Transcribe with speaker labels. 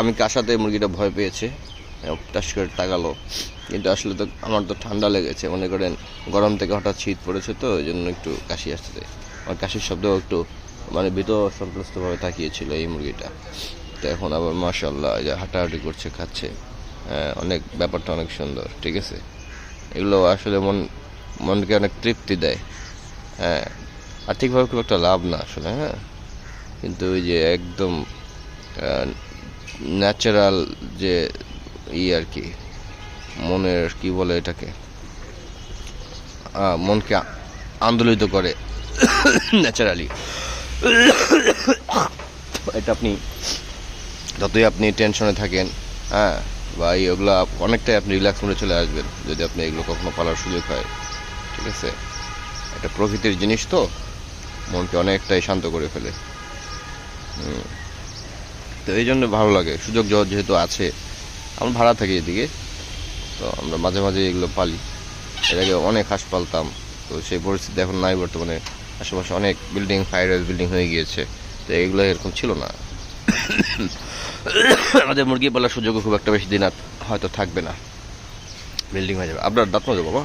Speaker 1: আমি কাশাতে মুরগিটা ভয় পেয়েছে, টাস করে তাকালো, কিন্তু আসলে তো আমার তো ঠান্ডা লেগেছে, মনে করেন গরম থেকে হঠাৎ শীত পড়েছে, তো এই জন্য একটু কাশি আসছে। আমার কাশির শব্দও একটু মানে ভীত সন্ত্রস্তভাবে তাকিয়েছিল এই মুরগিটা। তো এখন আবার মাশাআল্লাহ যে হাঁটাহাঁটি করছে, খাচ্ছে, অনেক ব্যাপারটা অনেক সুন্দর। ঠিক আছে, এগুলো আসলে মনকে অনেক তৃপ্তি দেয়। হ্যাঁ, আর্থিকভাবে খুব একটা লাভ না আসলে, হ্যাঁ, কিন্তু ওই যে একদম ন্যাচারাল যে আর কি, মনের কি বলে এটাকে, মনকে আন্দোলিত করে ন্যাচারালি। এটা আপনি যতই আপনি টেনশনে থাকেন, হ্যাঁ, বা এগুলো অনেকটাই আপনি রিল্যাক্স মোডে চলে আসবেন যদি আপনি এগুলো কখনো পালার সুযোগ হয়। ঠিক আছে, এটা প্রকৃতির জিনিস তো মনকে অনেকটাই শান্ত করে ফেলে। তো এই জন্য ভালো লাগে, সুযোগ যেহেতু আছে। আমরা ভাড়া থাকি এদিকে, তো আমরা মাঝে মাঝে এগুলো পালি। এর আগে অনেক হাঁস পালতাম, তো সেই পরিস্থিতি এখন নাই বর্তমানে। আশেপাশে অনেক বিল্ডিং, হাই রাইজ বিল্ডিং হয়ে গিয়েছে, তো এগুলো এরকম ছিল না। আমাদের মুরগি পালার সুযোগও খুব একটা বেশি দিন আর হয়তো থাকবে না, বিল্ডিং হয়ে যাবে। আপনার দাঁত মাজো বাবা।